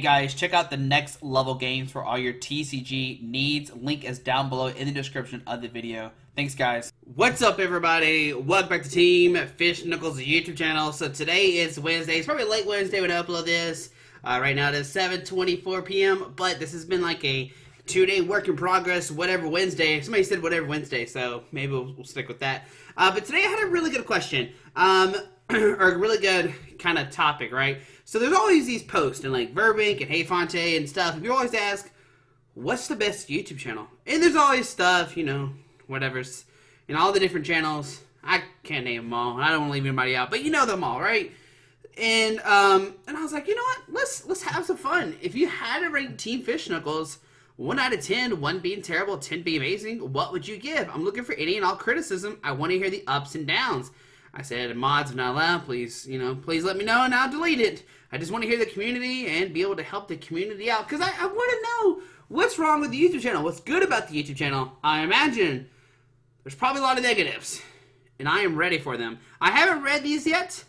guys, check out the next level games for all your TCG needs. Link is down below in the description of the video. Thanks, guys. What's up, everybody? Welcome back to Team Fish Knuckles YouTube channel. So today is Wednesday. It's probably late Wednesday when I upload this. Right now it is 7:24 p.m. But this has been like a 2-day work in progress, whatever Wednesday. Somebody said whatever Wednesday, so maybe we'll stick with that. But today I had a really good question. Or a really good kind of topic, right? So there's always these posts in like Verbank and Hey Fonte and stuff. You always ask, what's the best YouTube channel? And there's always stuff, you know, whatever's in all the different channels. I can't name them all. I don't want to leave anybody out, but you know them all, right? And I was like, you know what? Let's have some fun. If you had to rate Team Fish Knuckles 1 out of 10, 1 being terrible, 10 being amazing, what would you give? I'm looking for any and all criticism. I want to hear the ups and downs. I said, mods are not allowed. Please, you know, please let me know and I'll delete it. I just want to hear the community and be able to help the community out because I want to know what's wrong with the YouTube channel. What's good about the YouTube channel? I imagine there's probably a lot of negatives, and I am ready for them. I haven't read these yet,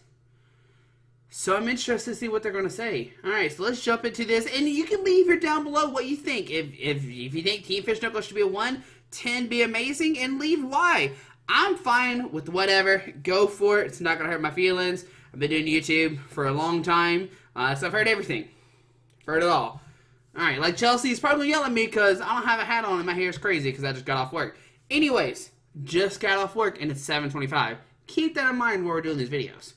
so I'm interested to see what they're going to say. All right, so let's jump into this, and you can leave here down below what you think. If you think Team Fish Knuckles should be a 1, 10 be amazing, and leave why. I'm fine with whatever. Go for it. It's not going to hurt my feelings. I've been doing YouTube for a long time, so I've heard everything. I've heard it all. Alright, like Chelsea's probably yelling at me because I don't have a hat on and my hair's crazy because I just got off work. Anyways, just got off work and it's 7:25. Keep that in mind when we're doing these videos.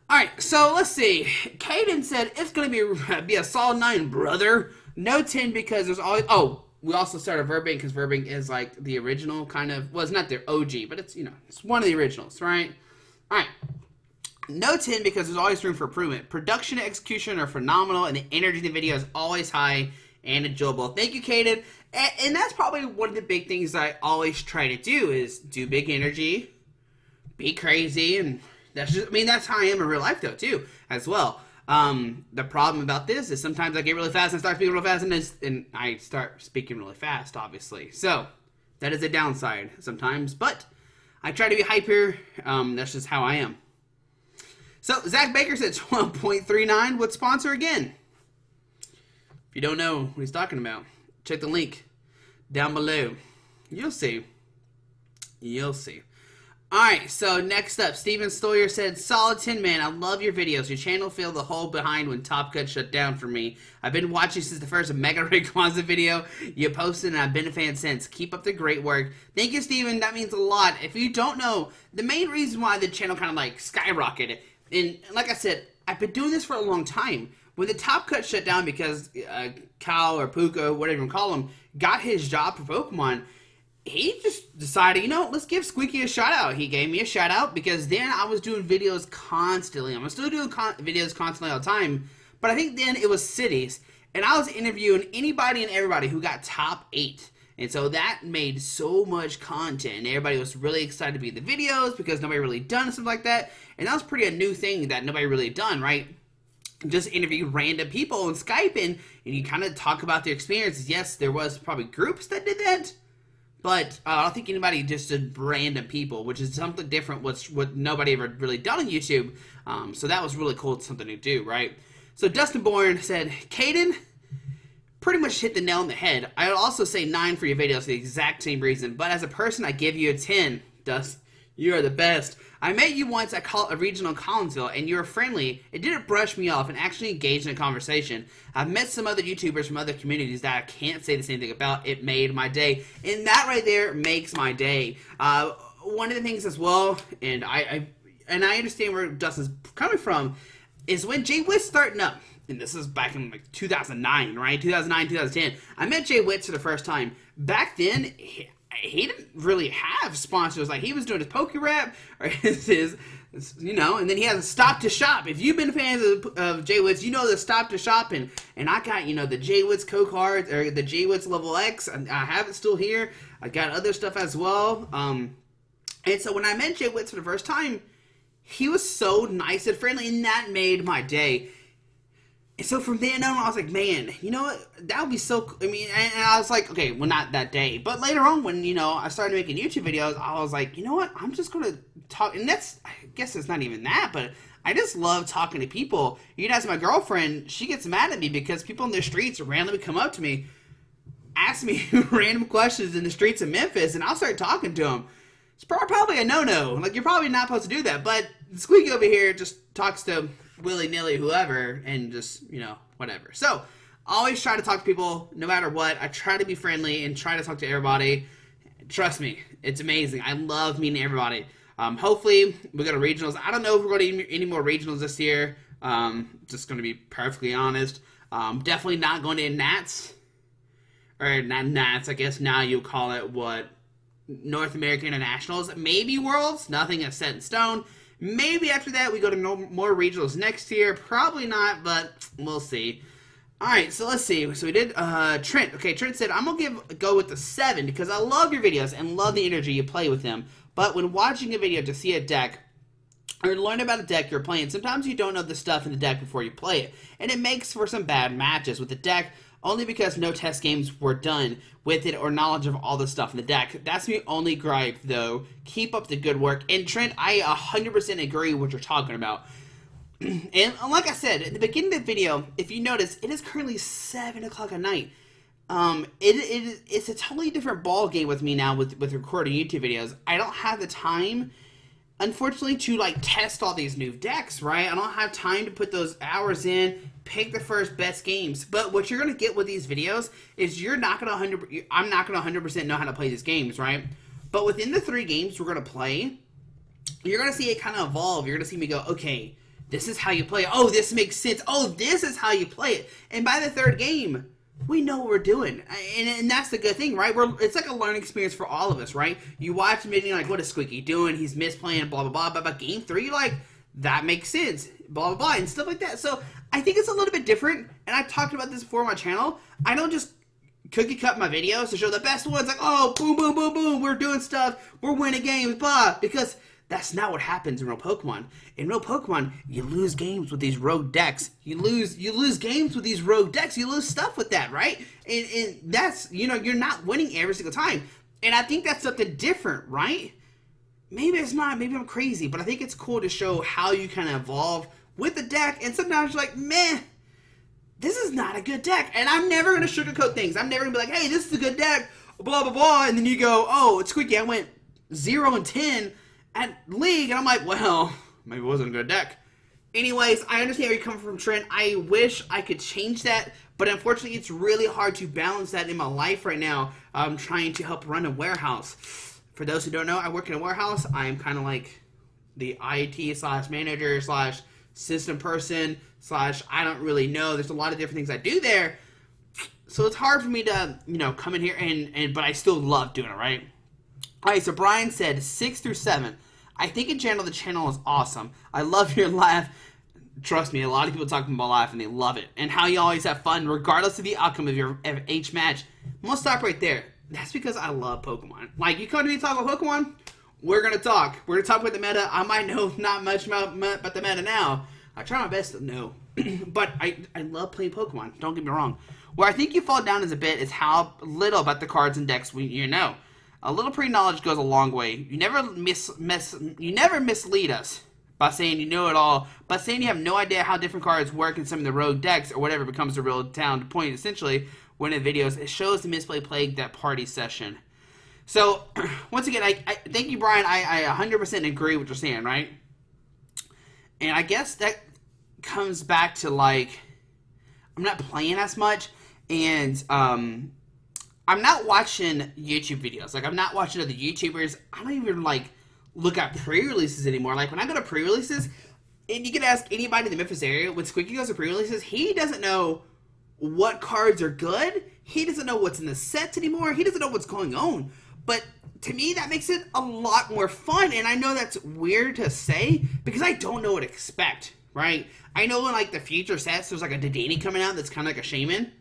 Alright, so let's see. Caden said it's going to be a solid 9, brother. No 10 because there's always... Oh, we also started Verbank because Verbank is like the original kind of... Well, it's not their OG, but it's, you know, it's one of the originals, right? Alright. No 10 because there's always room for improvement. Production and execution are phenomenal, and the energy in the video is always high and enjoyable. Thank you, Caden. And that's probably one of the big things I always try to do is do big energy, be crazy, and that's just... I mean, that's how I am in real life, though, too, as well. The problem about this is sometimes I get really fast and start speaking real fast and I start speaking really fast, obviously. So, that is a downside sometimes, but I try to be hyper. That's just how I am. So, Zach Baker said 12.39 would sponsor again. If you don't know what he's talking about, check the link down below. You'll see. You'll see. Alright, so next up, Steven Stoyer said, solid 10, man. I love your videos. Your channel filled the hole behind when Top Cut shut down for me. I've been watching since the first Mega Rayquaza video you posted, and I've been a fan since. Keep up the great work. Thank you, Steven. That means a lot. If you don't know, the main reason why the channel kind of like skyrocketed, and like I said, I've been doing this for a long time. When the Top Cut shut down because Cal or Puka, whatever you call him, got his job for Pokemon, he just decided, you know, let's give Squeaky a shout out. He gave me a shout out because then I was doing videos constantly. I'm still doing videos constantly all the time, but I think then it was cities, and I was interviewing anybody and everybody who got top 8. And so that made so much content, and everybody was really excited to be in the videos because nobody really done something like that. And that was pretty a new thing that nobody really done, right? Just interview random people on Skype and you kind of talk about their experiences. Yes, there was probably groups that did that, but I don't think anybody just did random people, which is something different, what nobody ever really done on YouTube. So that was really cool, something to do, right? So Dustin Bourne said, Caden pretty much hit the nail on the head. I would also say 9 for your videos for the exact same reason, but as a person, I give you a 10. Dust, you are the best. I met you once at a regional Collinsville, and you were friendly. It didn't brush me off and actually engaged in a conversation. I've met some other YouTubers from other communities that I can't say the same thing about. It made my day. And that right there makes my day. One of the things as well, and I understand where Dustin's coming from, is when Jay Witt's starting up. And this is back in like 2009, right? 2009, 2010. I met Jay Witz for the first time. Back then, he didn't really have sponsors. Like, he was doing his Pokerap or his, you know, and then he has a Stop to Shop. If you've been fans of Jay Witz, you know the Stop to Shop, and I got, you know, the Jay Witz co-cards, or the Jay Witz Level X. I have it still here. I got other stuff as well. And so when I met Jay Witz for the first time, he was so nice and friendly, and that made my day. And so from then on, I was like, man, you know what? That would be so cool. I mean, and I was like, okay, well, not that day. But later on, when, you know, I started making YouTube videos, I was like, you know what? I'm just going to talk. And that's, I guess it's not even that, but I just love talking to people. You can ask my girlfriend, she gets mad at me because people in the streets randomly come up to me, ask me random questions in the streets of Memphis, and I'll start talking to them. It's probably a no-no. Like, you're probably not supposed to do that, but Squeaky over here just talks to willy-nilly whoever and just, you know, whatever. So, I always try to talk to people no matter what. I try to be friendly and try to talk to everybody. Trust me, it's amazing. I love meeting everybody. Hopefully, we go to regionals. I don't know if we're going to any more regionals this year. Just going to be perfectly honest. Definitely not going to Nats. Or not Nats, I guess now you'll call it what? North American Internationals. Maybe Worlds. Nothing is set in stone. Maybe after that we go to more regionals next year. Probably not, but we'll see. Alright, so let's see. So we did Trent. Okay, Trent said, I'm going to go with the 7 because I love your videos and love the energy you play with them. But when watching a video to see a deck or learn about a deck you're playing, sometimes you don't know the stuff in the deck before you play it. And it makes for some bad matches with the deck only because no test games were done with it or knowledge of all the stuff in the deck. That's my only gripe, though. Keep up the good work. And Trent, I 100% agree with what you're talking about. And like I said, at the beginning of the video, if you notice, it is currently 7 o'clock at night. It's a totally different ball game with me now with recording YouTube videos. I don't have the time, unfortunately, to like test all these new decks, right? I don't have time to put those hours in, pick the first best games. But what you're gonna get with these videos is I'm not gonna 100% know how to play these games, right? But within the 3 games we're gonna play, you're gonna see it kind of evolve. You're gonna see me go, okay, this is how you play it. Oh, this makes sense. Oh, this is how you play it. And by the 3rd game, we know what we're doing. And that's the good thing, right? It's like a learning experience for all of us, right? You watch him and you're like, what is Squeaky doing? He's misplaying, blah, blah, blah. But by game 3, you're like, that makes sense, blah, blah, blah, and stuff like that. So I think it's a little bit different. And I've talked about this before on my channel. I don't just cookie cut my videos to show the best ones. Like, oh, boom, boom, boom, boom. We're doing stuff. We're winning games, blah. Because that's not what happens in real Pokemon. In real Pokemon, you lose games with these rogue decks. You lose games with these rogue decks. You lose stuff with that, right? And that's, you know, you're not winning every single time. And I think that's something different, right? Maybe it's not. Maybe I'm crazy. But I think it's cool to show how you kind of evolve with the deck. And sometimes you're like, meh, this is not a good deck. And I'm never going to sugarcoat things. I'm never going to be like, hey, this is a good deck, blah, blah, blah. And then you go, oh, it's Squeaky. I went 0-10 at League, and I'm like, well, maybe it wasn't a good deck. Anyways, I understand where you're coming from, Trent. I wish I could change that, but unfortunately, it's really hard to balance that in my life right now. I'm trying to help run a warehouse. For those who don't know, I work in a warehouse. I'm kind of like the IT/manager/system person/ I don't really know. There's a lot of different things I do there. So it's hard for me to, you know, come in here but I still love doing it, right? Alright, so Brian said 6 through 7. I think in general the channel is awesome. I love your laugh. Trust me, a lot of people talk about laugh and they love it. And how you always have fun regardless of the outcome of each match. I'm going to stop right there. That's because I love Pokemon. Like, you come to me to talk about Pokemon, we're going to talk. We're going to talk about the meta. I might know not much about the meta now. I try my best to know. But I love playing Pokemon. Don't get me wrong. Where I think you fall down is a bit is how little about the cards and decks you know. A little pre-knowledge goes a long way. You never mislead us by saying you know it all, by saying you have no idea how different cards work in some of the rogue decks or whatever becomes a real talent to point. Essentially, when in videos, it shows the misplay plague that party session. So, once again, I thank you, Brian. I 100% agree with what you're saying, right? And I guess that comes back to, like, I'm not playing as much, and I'm not watching YouTube videos. Like, I'm not watching other YouTubers. I don't even, like, look at pre-releases anymore. Like, when I go to pre-releases, and you can ask anybody in the Memphis area, when Squeaky goes to pre-releases, he doesn't know what cards are good. He doesn't know what's in the sets anymore. He doesn't know what's going on. But to me, that makes it a lot more fun. And I know that's weird to say because I don't know what to expect, right? I know in, like, the future sets, there's, like, a Dedenne coming out that's kind of like a Shaman.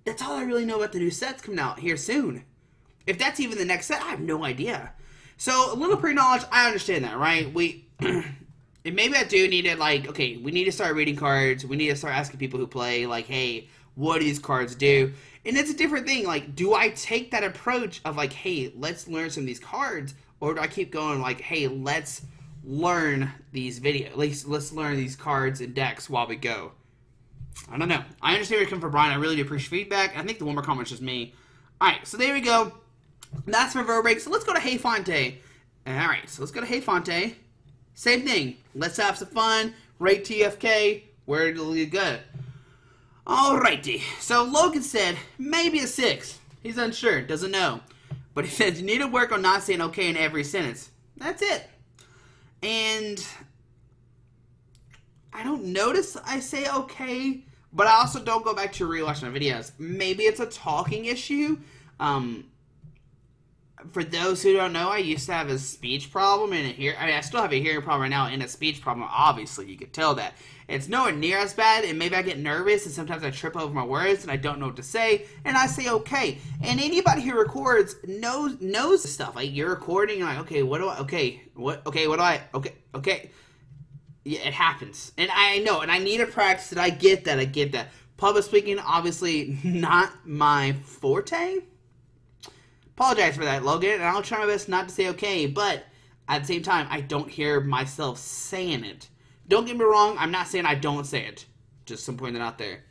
That's all I really know about the new sets coming out here soon. If that's even the next set, I have no idea. So, a little pre-knowledge, I understand that, right? And maybe I do need to, like, okay, we need to start reading cards. We need to start asking people who play, like, hey, what do these cards do? And it's a different thing. Like, do I take that approach of, like, hey, let's learn some of these cards? Or do I keep going, like, hey, let's learn these videos. At least let's learn these cards and decks while we go. I don't know. I understand where you're coming from, Brian. I really do appreciate feedback. I think the one more comment is just me. Alright, so there we go. That's my verb break. So let's go to Hey Fonte. Alright, so let's go to Hey Fonte. Same thing. Let's have some fun. Rate TFK. Where did it go? Alrighty. So Logan said, maybe a 6. He's unsure. Doesn't know. But he says, you need to work on not saying okay in every sentence. That's it. And I don't notice I say okay, but I also don't go back to rewatch my videos. Maybe it's a talking issue. For those who don't know, I used to have a speech problem and I still have a hearing problem right now and a speech problem. Obviously, you could tell that. It's nowhere near as bad, and maybe I get nervous and sometimes I trip over my words and I don't know what to say, and I say okay. And anybody who records knows stuff. Like, you're recording, and like, okay, what do I, okay, what do I, okay. Yeah, it happens. And I know, and I need to practice it. I get that. Public speaking, obviously not my forte. Apologize for that, Logan, and I'll try my best not to say okay, but at the same time, I don't hear myself saying it. Don't get me wrong, I'm not saying I don't say it. Just some pointing out there.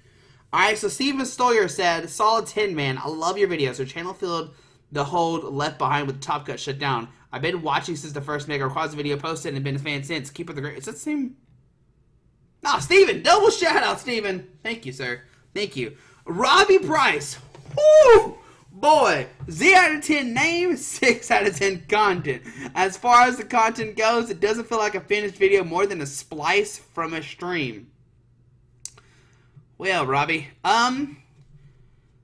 Alright, so Steven Stoyer said, solid 10, man. I love your videos. Your channel filled the hold left behind with the Top Cut shut down. I've been watching since the first Mega Quads video posted and been a fan since. Keep up the great. Is that the same? No, Steven! Double shout out, Steven! Thank you, sir. Thank you. Robbie Price. Woo! Boy, 0 out of 10 name, 6 out of 10 content. As far as the content goes, it doesn't feel like a finished video more than a splice from a stream. Well, Robbie,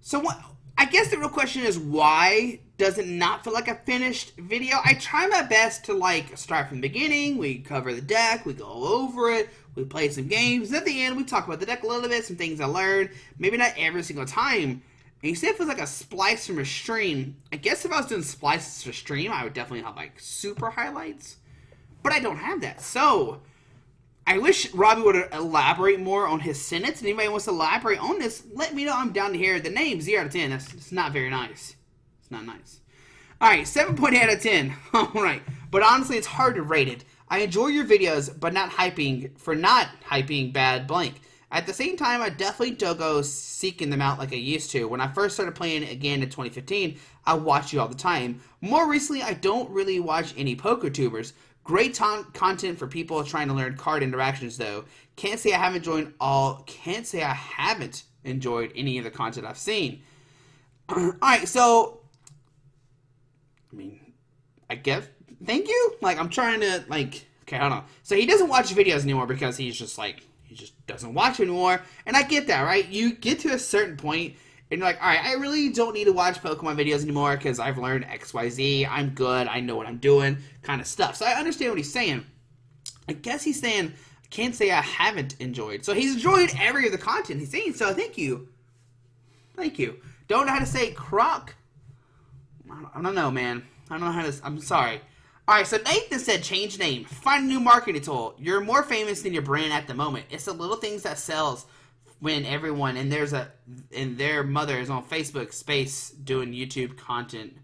so what? I guess the real question is, why does it not feel like a finished video? I try my best to, like, start from the beginning. We cover the deck, we go over it, we play some games. At the end, we talk about the deck a little bit, some things I learned. Maybe not every single time. And you said it was like a splice from a stream. I guess if I was doing splices for stream, I would definitely have like super highlights. But I don't have that. So, I wish Robbie would elaborate more on his sentence. And anybody wants to elaborate on this, let me know. I'm down to hear the name 0 out of 10. It's not very nice. It's not nice. Alright, 7.8 out of 10. Alright. But honestly, it's hard to rate it. I enjoy your videos, but not hyping bad blank. At the same time, I definitely don't go seeking them out like I used to. When I first started playing again in 2015, I watched you all the time. More recently, I don't really watch any poker tubers. Great content for people trying to learn card interactions, though. Can't say I haven't enjoyed any of the content I've seen. Alright, so I mean, I guess thank you. Like, I'm trying to, like, okay, hold on. So he doesn't watch videos anymore because he's just like, he just doesn't watch anymore. And I get that, right? You get to a certain point and you're like, alright, I really don't need to watch Pokemon videos anymore because I've learned XYZ. I'm good. I know what I'm doing, kind of stuff. So I understand what he's saying. I guess he's saying, I can't say I haven't enjoyed. So he's enjoyed every of the content he's seen. So thank you. Thank you. Don't know how to say croc. I don't know, man. I don't know how to, I'm sorry. Alright, so Nathan said, change name. Find a new marketing tool. You're more famous than your brand at the moment. It's the little things that sells when everyone, and their mother is on Facebook space doing YouTube content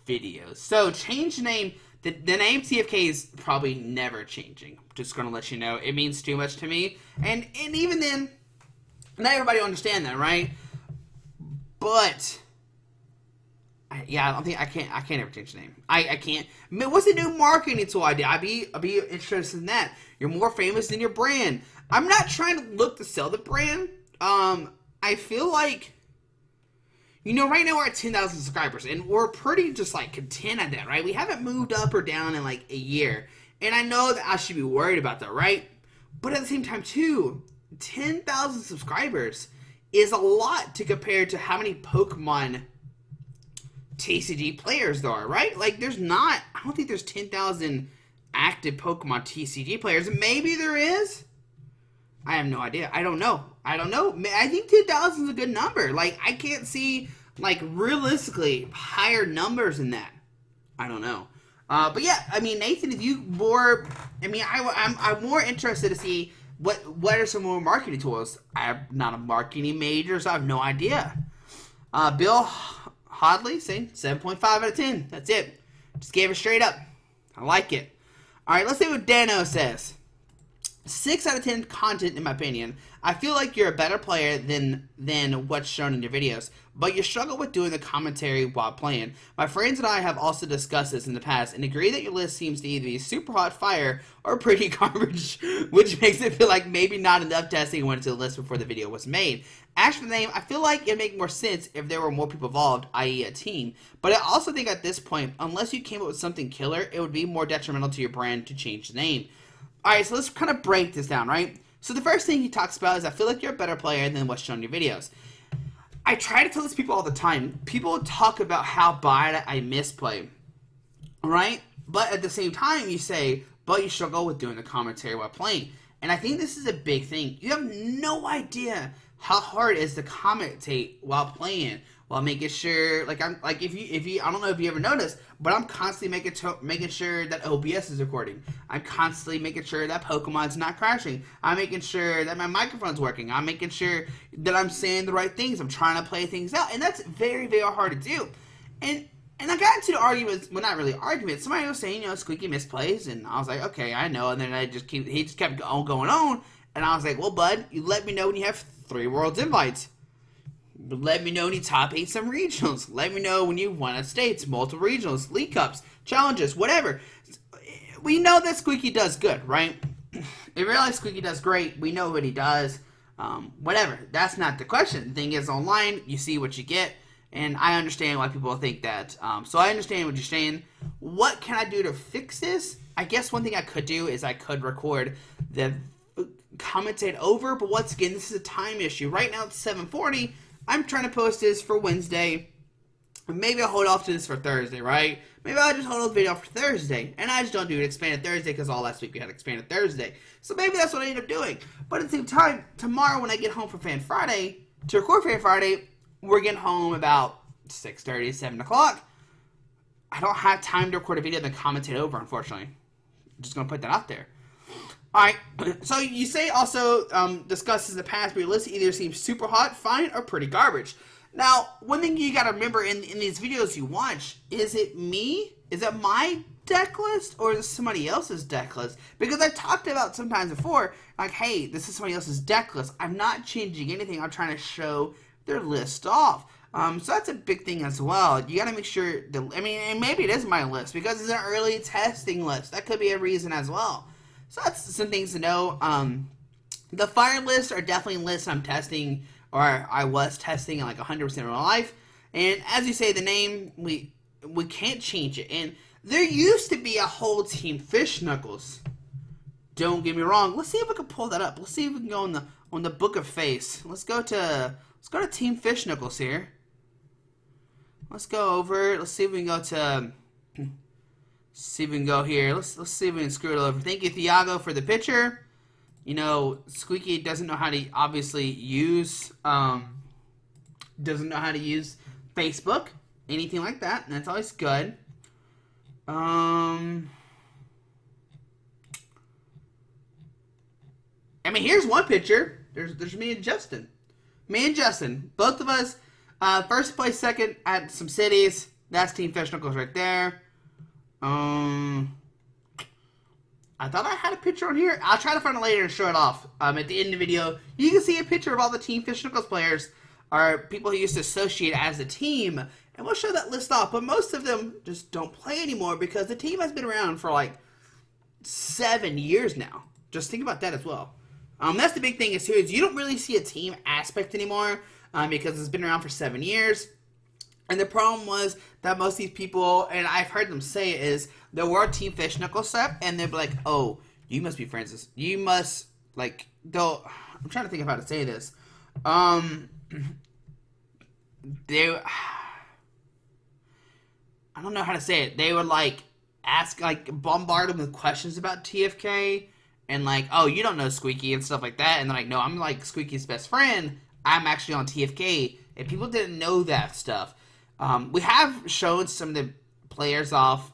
videos. So, change name. The name TFK is probably never changing. Just going to let you know. It means too much to me. And even then, not everybody will understand that, right? But yeah, I don't think I can't ever change the name. I can't. I mean, what's the new marketing tool idea? I'd be interested in that. You're more famous than your brand. I'm not trying to look to sell the brand. I feel like, you know, right now we're at 10,000 subscribers, and we're pretty just like content at that, right? We haven't moved up or down in like a year, and I know that I should be worried about that, right? But at the same time, too, 10,000 subscribers is a lot to compare to how many Pokemon TCG players there are, right? Like, I don't think there's 10,000 active Pokemon TCG players. Maybe there is. I have no idea. I don't know. I think 10,000 is a good number. Like, I can't see, like, realistically higher numbers than that. I don't know. But yeah, I mean, Nathan, if you more, I mean, I'm more interested to see what are some more marketing tools. I'm not a marketing major, so I have no idea. Bill Hodley saying 7.5 out of 10. That's it. Just gave it straight up. I like it. Alright, let's see what Dano says. 6 out of 10 content, in my opinion. I feel like you're a better player than what's shown in your videos, but you struggle with doing the commentary while playing. My friends and I have also discussed this in the past and agree that your list seems to either be super hot fire or pretty garbage, which makes it feel like maybe not enough testing went into the list before the video was made. As for the name, I feel like it'd make more sense if there were more people involved, i.e. a team, but I also think at this point, unless you came up with something killer, it would be more detrimental to your brand to change the name. Alright, so let's kind of break this down, right? So the first thing he talks about is I feel like you're a better player than what's shown in your videos. I try to tell this people all the time. People talk about how bad I misplay, right? But at the same time, you say, but you struggle with doing the commentary while playing. And I think this is a big thing. You have no idea how hard it is to commentate while playing, while making sure, like if you, I don't know if you ever noticed, but I'm constantly making sure that OBS is recording. I'm constantly making sure that Pokemon's not crashing. I'm making sure that my microphone's working. I'm making sure that I'm saying the right things. I'm trying to play things out, and that's very, very hard to do. And I got into the arguments, well, not really arguments. Somebody was saying, you know, Squeaky misplays, and I was like, okay, I know. And then he just kept going on, and I was like, well, bud, you let me know when you have 3 Worlds invites. Let me know when you top 8 some regionals. Let me know when you won at states, multiple regionals, League Cups, challenges, whatever. We know that Squeaky does good, right? If you realize Squeaky does great, we know what he does. Whatever. That's not the question. The thing is, online, you see what you get. And I understand why people think that. So I understand what you're saying. What can I do to fix this? I guess one thing I could do is I could record the commentate over. But once again, this is a time issue. Right now it's 7:40. I'm trying to post this for Wednesday. Maybe I'll hold off to this for Thursday, right? Maybe I'll just hold the video for Thursday. And I just don't do it expanded Thursday because all last week we had expanded Thursday. So maybe that's what I end up doing. But at the same time, tomorrow when I get home for Fan Friday, to record Fan Friday, we're getting home about 6:30, 7 o'clock. I don't have time to record a video and then commentate over, unfortunately. I'm just going to put that out there. Alright, so you say also discusses the past, but your list either seems super hot, fine, or pretty garbage. Now, one thing you gotta remember in these videos you watch, is it me? Is it my deck list, or is it somebody else's deck list? Because I've talked about sometimes before, like, hey, this is somebody else's deck list. I'm not changing anything, I'm trying to show their list off. So that's a big thing as well. You gotta make sure, and maybe it is my list, because it's an early testing list. That could be a reason as well. So that's some things to know. The fire lists are definitely lists I'm testing, or I was testing like 100% of my life. And as you say, the name, we can't change it. And there used to be a whole Team Fish Knuckles. Don't get me wrong. Let's see if we can pull that up. Let's see if we can go on the Book of Face. Let's go to Team Fish Knuckles here. Let's go over. Let's see if we can go to. See if we can go here. Let's see if we can screw it over. Thank you, Thiago, for the picture. You know, Squeaky doesn't know how to obviously use Facebook, anything like that, and that's always good. I mean, here's one picture. There's me and Justin. Me and Justin, both of us, first place, second at some cities. That's Team Fish Knuckles right there. I thought I had a picture on here. I'll try to find it later and show it off. At the end of the video, you can see a picture of all the Team Fish Knuckles players, or people who used to associate as a team, and we'll show that list off. But most of them just don't play anymore because the team has been around for like 7 years now. Just think about that as well. That's the big thing is you don't really see a team aspect anymore because it's been around for 7 years. And the problem was that most of these people, and I've heard them say it, is there were Team Fish Knuckles stuff, and they'd be like, oh, you must be friends. You must, like, I'm trying to think of how to say this. I don't know how to say it. They would, like, bombard them with questions about TFK, and like, oh, you don't know Squeaky and stuff like that. And they're like, no, I'm like Squeaky's best friend. I'm actually on TFK. And people didn't know that stuff. We have shown some of the players off,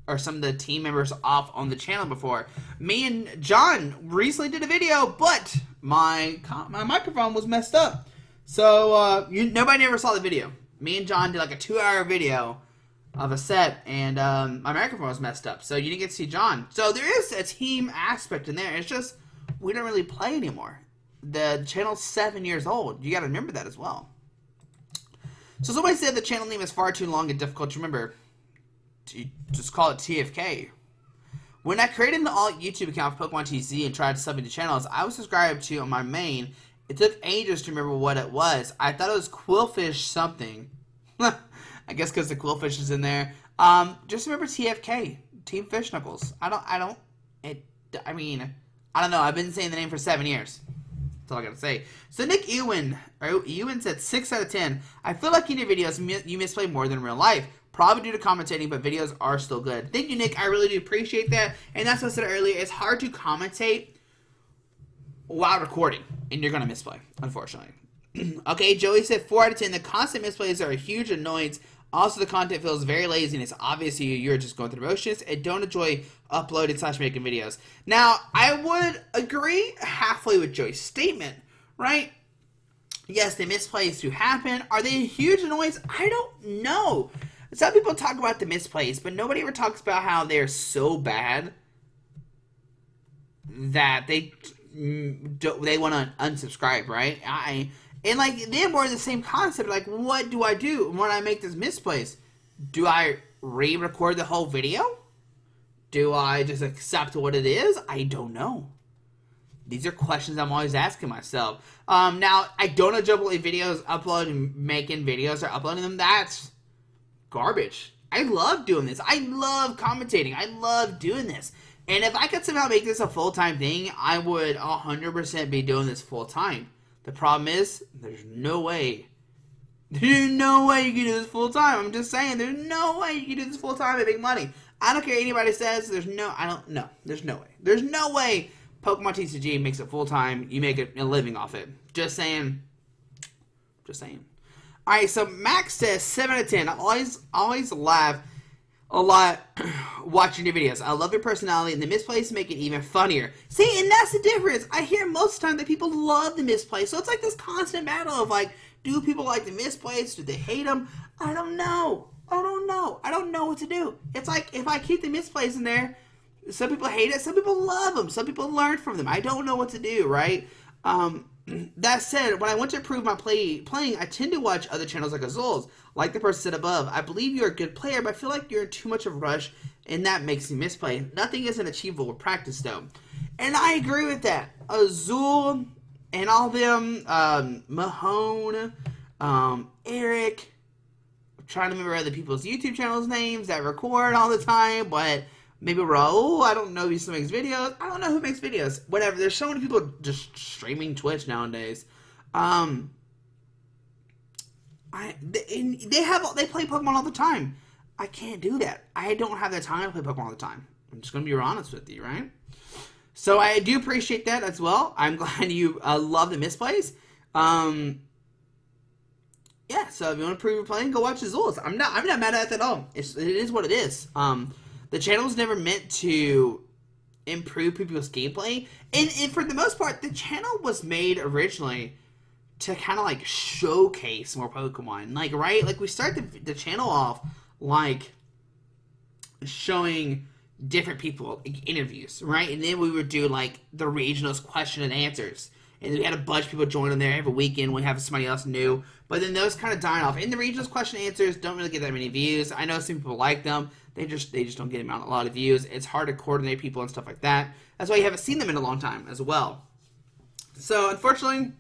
or some of the team members off on the channel before. Me and John recently did a video, but my microphone was messed up. So, nobody ever saw the video. Me and John did like a 2-hour video of a set, and my microphone was messed up, so you didn't get to see John. So there is a team aspect in there. It's just we don't really play anymore. The channel's 7 years old. You got to remember that as well. So somebody said the channel name is far too long and difficult to remember. Just call it TFK. When I created an alt YouTube account for Pokemon TCG and tried subbing to channels I was subscribed to on my main, it took ages to remember what it was. I thought it was Quillfish something. I guess because the Quillfish is in there. Just remember TFK, Team Fish Knuckles. I don't know. I've been saying the name for 7 years. That's all I gotta say. So Nick Ewan said 6 out of 10. I feel like in your videos you misplay more than real life. Probably due to commentating, but videos are still good. Thank you, Nick. I really do appreciate that. And that's what I said earlier. It's hard to commentate while recording, and you're gonna misplay, unfortunately. Okay, Joey said 4 out of 10. The constant misplays are a huge annoyance. Also, the content feels very lazy, and it's obvious you're just going through the motions and don't enjoy uploading / making videos. Now, I would agree halfway with Joey's statement, right? Yes, the misplays do happen. Are they a huge annoyance? I don't know. Some people talk about the misplays, but nobody ever talks about how they're so bad that they want to unsubscribe, right? And like they're more the same concept. Like, what do I do when I make this misplace? Do I re-record the whole video? Do I just accept what it is? I don't know. These are questions I'm always asking myself. Now, I don't enjoy videos, making videos or uploading them. That's garbage. I love doing this. I love commentating. I love doing this. And if I could somehow make this a full-time thing, I would 100% be doing this full-time. The problem is, there's no way. There's no way you can do this full-time. I'm just saying, there's no way you can do this full-time and make money. I don't care what anybody says. There's no way. There's no way Pokemon TCG makes it full-time. You make a living off it. Just saying. Just saying. Alright, so Max says 7 out of 10. I always laugh a lot watching your videos. I love your personality, and the misplays make it even funnier. See, and that's the difference. I hear most of the time that people love the misplays. So it's like this constant battle of like, do people like the misplays? Do they hate them? I don't know. I don't know. I don't know what to do. It's like if I keep the misplays in there, some people hate it, some people love them, some people learn from them. I don't know what to do, right? That said, when I want to improve my playing, I tend to watch other channels like Azul's. Like the person said above, I believe you're a good player, but I feel like you're in too much of a rush, and that makes me misplay. Nothing isn't achievable with practice, though. And I agree with that. Azul and all them, Mahone, Eric, I'm trying to remember other people's YouTube channels' names that record all the time, but maybe Raul, I don't know if he still makes videos. I don't know who makes videos. Whatever. There's so many people just streaming Twitch nowadays. They play Pokemon all the time. I can't do that. I don't have the time to play Pokemon all the time. I'm just gonna be honest with you, right? So I do appreciate that as well. I'm glad you love the misplays. Yeah. So if you want to improve your playing, go watch Azul's. I'm not mad at that at all. It is what it is. The channel was never meant to improve people's gameplay. And for the most part, the channel was made originally to kind of like showcase more Pokemon. Like, right? Like we start the channel off like showing different people, like, interviews, right? And then we would do like the regionals question and answers. And we had a bunch of people join in there every weekend. We have somebody else new. But then those kind of dying off. And the regionals question and answers don't really get that many views. I know some people like them. They just don't get them out a lot of views. It's hard to coordinate people and stuff like that. That's why you haven't seen them in a long time as well. So unfortunately,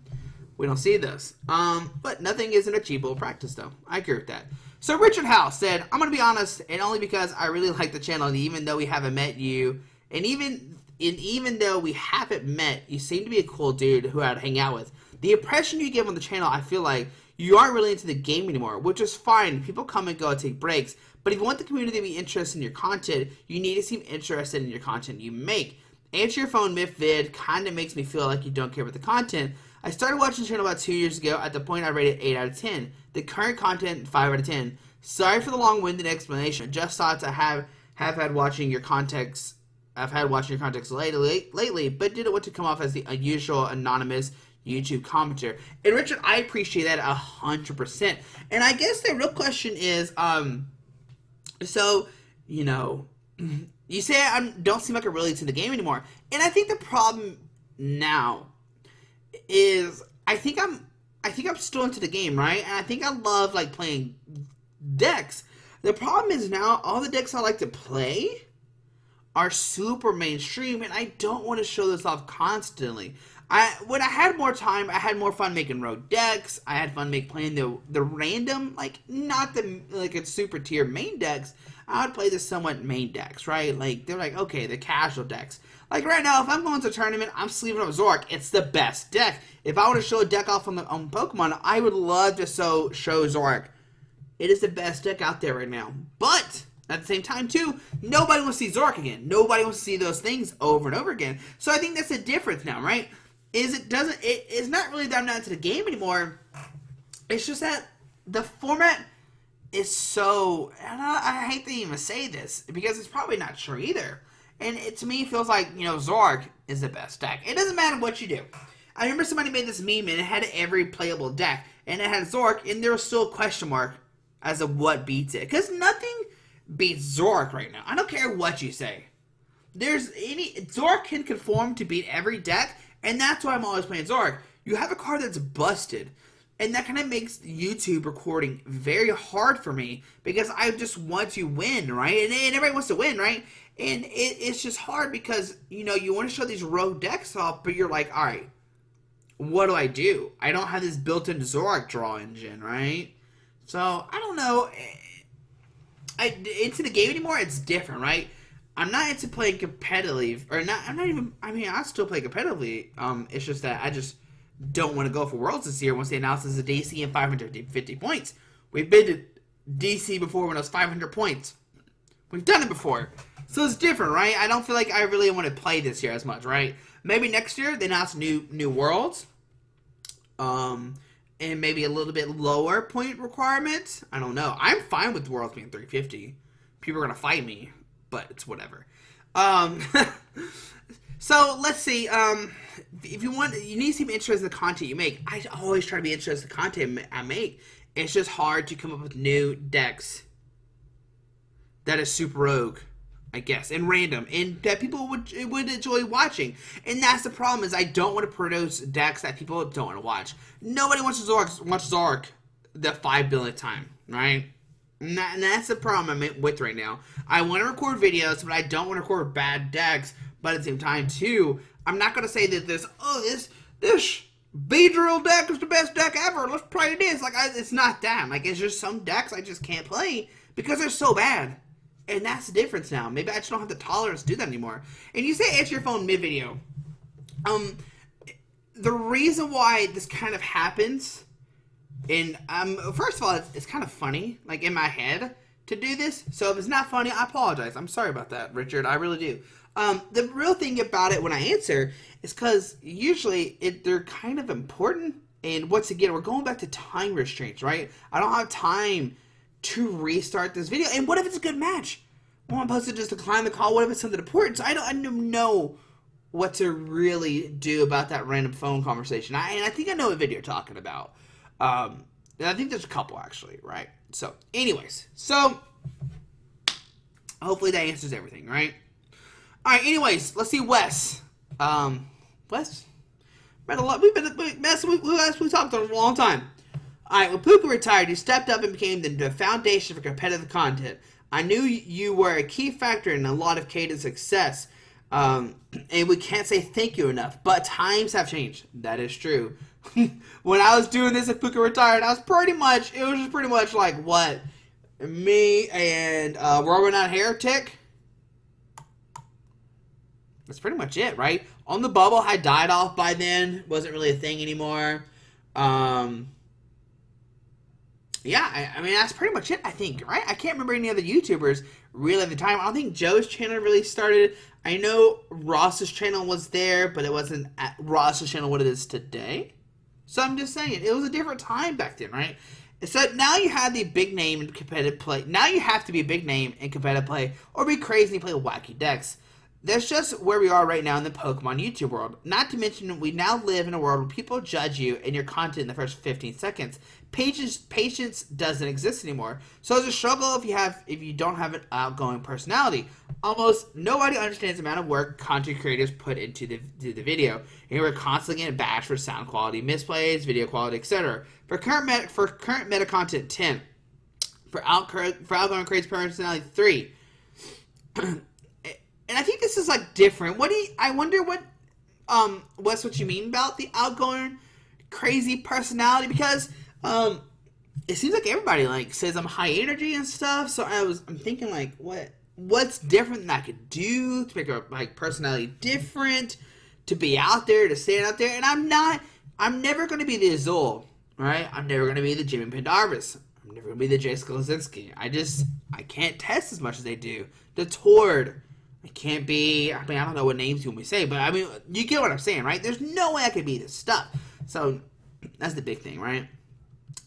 we don't see this. But nothing is an achievable practice though. I agree with that. So Richard House said, I'm going to be honest, and only because I really like the channel, and even though we haven't met you, and even though we haven't met, you seem to be a cool dude who I'd hang out with. The impression you give on the channel, I feel like you aren't really into the game anymore, which is fine. People come and go and take breaks. But if you want the community to be interested in your content, you need to seem interested in your content you make. Answer your phone mid-vid kind of makes me feel like you don't care about the content. I started watching the channel about 2 years ago. At the point, I rated 8 out of 10. The current content, 5 out of 10. Sorry for the long-winded explanation. Just thought I have had watching your context. I've had watching your context lately, but didn't want to come off as the unusual anonymous YouTube commenter. And Richard, I appreciate that 100%. And I guess the real question is, So, you know, you say I don't seem like I'm really into the game anymore. And I think the problem now is I think I'm still into the game, right? And I think I love like playing decks. The problem is now all the decks I like to play are super mainstream, and I don't want to show this off constantly. When I had more time, I had more fun making rogue decks. I had fun playing the random, like not the like a super tier main decks. I would play the somewhat main decks, right? Like they're like okay, the casual decks. Like right now, if I'm going to a tournament, I'm sleeving up Zork. It's the best deck. If I want to show a deck off on Pokemon, I would love to show Zork. It is the best deck out there right now. But at the same time, too, nobody wants to see Zork again. Nobody wants to see those things over and over again. So I think that's the difference now, right? It's not really that I'm not into the game anymore. It's just that the format is so, and I hate to even say this because it's probably not true either. And it to me feels like, you know, Zork is the best deck. It doesn't matter what you do. I remember somebody made this meme and it had every playable deck. And it had Zork and there was still a question mark as to what beats it. Because nothing beats Zork right now. I don't care what you say. Zork can conform to beat every deck. And that's why I'm always playing Zork. You have a card that's busted. And that kind of makes YouTube recording very hard for me. Because I just want to win, right? And everybody wants to win, right? And it's just hard because, you know, you want to show these rogue decks off, but you're like, all right, what do? I don't have this built-in Zork draw engine, right? So, I don't know. Into the game anymore, it's different, right? I'm not into playing competitively, I still play competitively. It's just that I just don't want to go for Worlds this year once they announce it's a DC and 550 points. We've been to DC before when it was 500 points. We've done it before. So it's different, right? I don't feel like I really want to play this year as much, right? Maybe next year they announce new worlds. And maybe a little bit lower point requirements. I don't know. I'm fine with the worlds being 350. People are going to fight me, but it's whatever. So let's see. If you need to seem interested in the content you make. I always try to be interested in the content I make. It's just hard to come up with new decks that is super rogue, I guess, and random, and that people would enjoy watching. And that's the problem, is I don't want to produce decks that people don't want to watch. Nobody wants Zork the 5 billionth time, right? And that's the problem I'm with right now. I want to record videos, but I don't want to record bad decks. But at the same time, too, I'm not going to say that this Beedrill deck is the best deck ever. Let's play this. Like, it's not that. Like, it's just some decks I just can't play because they're so bad. And that's the difference now. Maybe I just don't have the tolerance to do that anymore. And you say answer your phone mid-video. The reason why this kind of happens, and first of all, it's kind of funny, like in my head, to do this. So if it's not funny, I apologize. I'm sorry about that, Richard. I really do. The real thing about it when I answer is because usually they're kind of important. And once again, we're going back to time restraints, right? I don't have time to restart this video. And what if it's a good match? Well, I'm supposed to just decline the call. What if it's something important? So I don't know what to really do about that random phone conversation. And I think I know what video you're talking about. And I think there's a couple, actually, right? So, anyways. So, hopefully that answers everything, right? Alright, anyways. Let's see Wes. Wes? We talked for a long time. Alright, when Puka retired, you stepped up and became the foundation for competitive content. I knew you were a key factor in a lot of Caden's success. And we can't say thank you enough. But times have changed. That is true. When I was doing this and Puka retired, it was just pretty much like what? Me and Robert Not Heretic. That's pretty much it, right? On the Bubble had died off by then. Wasn't really a thing anymore. Yeah, I mean, that's pretty much it, I think, right? I can't remember any other YouTubers really at the time. I don't think Joe's channel really started. I know Ross's channel was there, but it wasn't at Ross's channel what it is today. So I'm just saying, it was a different time back then, right? So now you have the big name in competitive play. Now you have to be a big name in competitive play or be crazy and play wacky decks. That's just where we are right now in the Pokemon YouTube world. Not to mention, we now live in a world where people judge you and your content in the first 15 seconds. Patience doesn't exist anymore. So it's a struggle if you don't have an outgoing personality. Almost nobody understands the amount of work content creators put into the video. And we're constantly getting bashed for sound quality, misplays, video quality, etc. For current meta content, 10. For outgoing creators personality, 3. And I think this is like different. I wonder what's what you mean about the outgoing crazy personality, because it seems like everybody like says I'm high energy and stuff. So I'm thinking like what's different that I could do to make a like personality different, to be out there, to stand out there. And I'm never going to be the Azul, right? I'm never going to be the Jimmy Pendarvis. I'm never going to be the Jay Skolazinski. I can't test as much as they do. The Tord. I can't be, I don't know what names you want me to say, but I mean, you get what I'm saying, right? There's no way I could be this stuff. So, that's the big thing, right?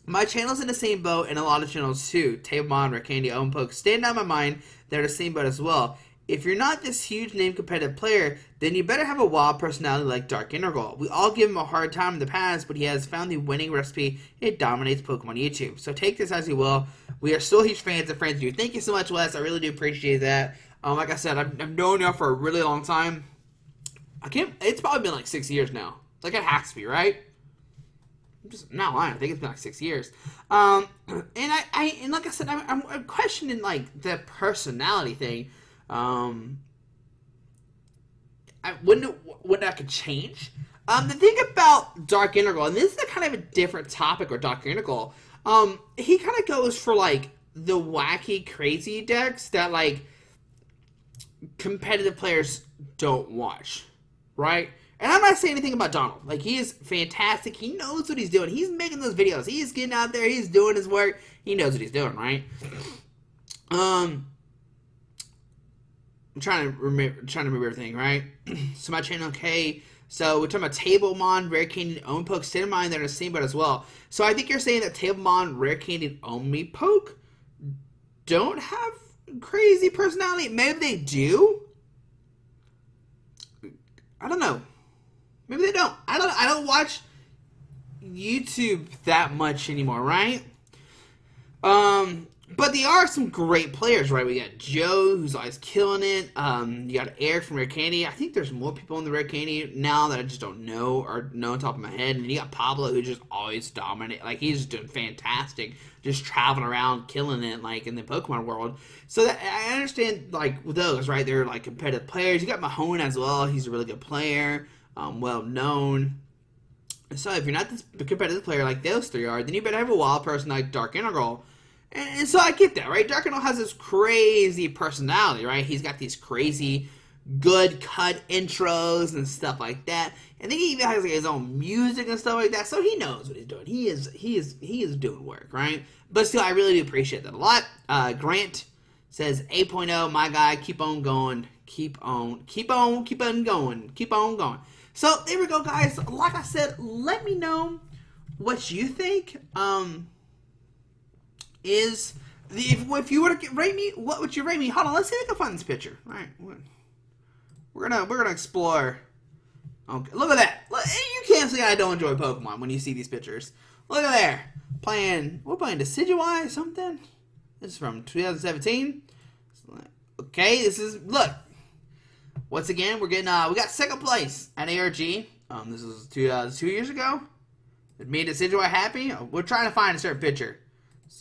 My channel's in the same boat, and a lot of channels too. Tablemon, Rare Candy, Own Poke, stand on my mind, they're the same boat as well. If you're not this huge name competitive player, then you better have a wild personality like Dark Integral. We all give him a hard time in the past, but he has found the winning recipe. It dominates Pokemon YouTube. So take this as you will. We are still huge fans and friends of you. Thank you so much, Wes. I really do appreciate that. Like I said, I've known y'all for a really long time. It's probably been like 6 years now. Like, it has to be, right? I'm just not lying. I think it's been like 6 years. And like I said, I'm questioning like the personality thing. When that could change. The thing about Dark Integral, and this is a kind of a different topic with Dark Integral. He kind of goes for like the wacky, crazy decks that like competitive players don't watch, right? And I'm not saying anything about Donald. Like, he is fantastic. He knows what he's doing. He's making those videos. He's getting out there. He's doing his work. He knows what he's doing, right? I'm trying to remember everything, right? So my channel, okay. So we're talking about Tablemon, Rare Candy, and Own Poke. Stand in mind, they're in the same boat as well. So I think you're saying that Tablemon, Rare Candy, and Own Me Poke don't have crazy personality. Maybe they do. I don't know. Maybe they don't. I don't watch YouTube that much anymore, right? But there are some great players, right? We got Joe, who's always killing it. You got Eric from Rare Candy. I think there's more people in the Rare Candy now that I just don't know or know on top of my head. And you got Pablo, who just always dominate. Like, he's just doing fantastic, just traveling around, killing it, like, in the Pokemon world. So that, I understand, like, with those, right? They're, like, competitive players. You got Mahone as well. He's a really good player, well-known. So if you're not this competitive player like those three are, then you better have a wild person like Dark Integral. And so I get that, right? Dark Integral has this crazy personality, right? He's got these crazy, good cut intros and stuff like that. And then he even has like his own music and stuff like that. So he knows what he's doing. He is doing work, right? But still, I really do appreciate that a lot. Grant says 8.0, my guy, keep on going, keep on going. So there we go, guys. Like I said, let me know what you think. If you were to rate me, what would you rate me? Hold on, let's see if I can find this picture. All right, we're gonna explore. Okay, look at that. You can't say I don't enjoy Pokemon when you see these pictures. Look at there. We're playing Decidueye something. This is from 2017. Okay, look. Once again, we're getting we got second place at ARG. This is 2 years ago. It made Decidueye happy. We're trying to find a certain picture.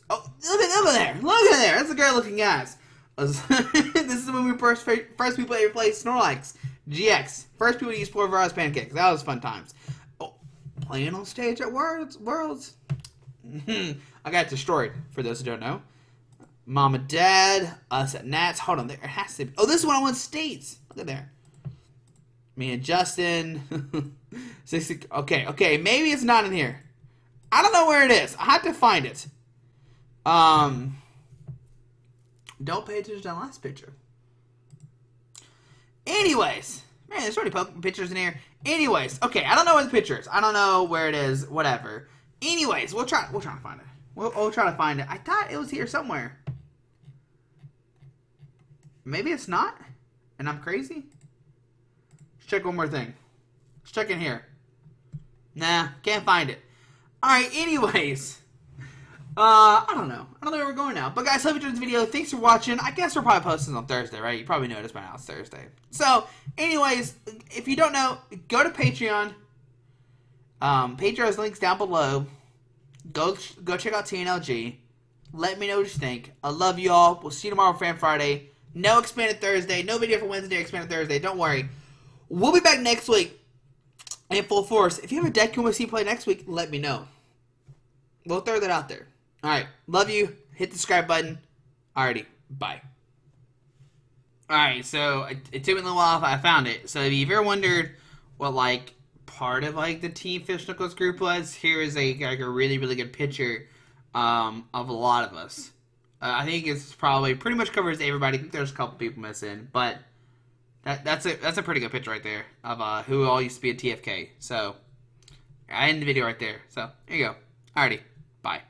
Oh, look at there. Look at there. That's a great looking guys. This is when we first people ever played Snorlax GX. First people to use Pulverized Pancakes. That was fun times. Oh, playing on stage at Worlds. I got destroyed, for those who don't know. Mom and Dad, us at Nats. Hold on, there has to be. Oh, this is when I won states. Look at there. Me and Justin. 60. Okay, maybe it's not in here. I don't know where it is. I have to find it. Don't pay attention to that last picture. Anyways, man, there's already pictures in here. Anyways, okay, I don't know where the picture is. I don't know where it is. Whatever. Anyways, we'll try to find it. We'll try to find it. I thought it was here somewhere. Maybe it's not, and I'm crazy. check one more thing. Let's check in here. Nah, can't find it. Alright, anyways. I don't know. I don't know where we're going now. But guys, hope you enjoyed this video. Thanks for watching. I guess we're probably posting on Thursday, right? You probably noticed by now it's Thursday. So, anyways, if you don't know, go to Patreon. Patreon's links down below. Go check out TNLG. Let me know what you think. I love you all. We'll see you tomorrow for Fan Friday. No Expanded Thursday. No video for Wednesday, Expanded Thursday. Don't worry. We'll be back next week in full force. If you have a deck you want to see play next week, let me know. We'll throw that out there. Alright. Love you. Hit the subscribe button. Alrighty. Bye. Alright, so it took me a little while. I found it. So if you've ever wondered what, like, part of, like, the Team Fish Knuckles group was, here is a really, really good picture of a lot of us. I think it's probably pretty much covers everybody. I think there's a couple people missing, but that's a pretty good picture right there of who all used to be at TFK. So I end the video right there. So there you go. Alrighty, bye.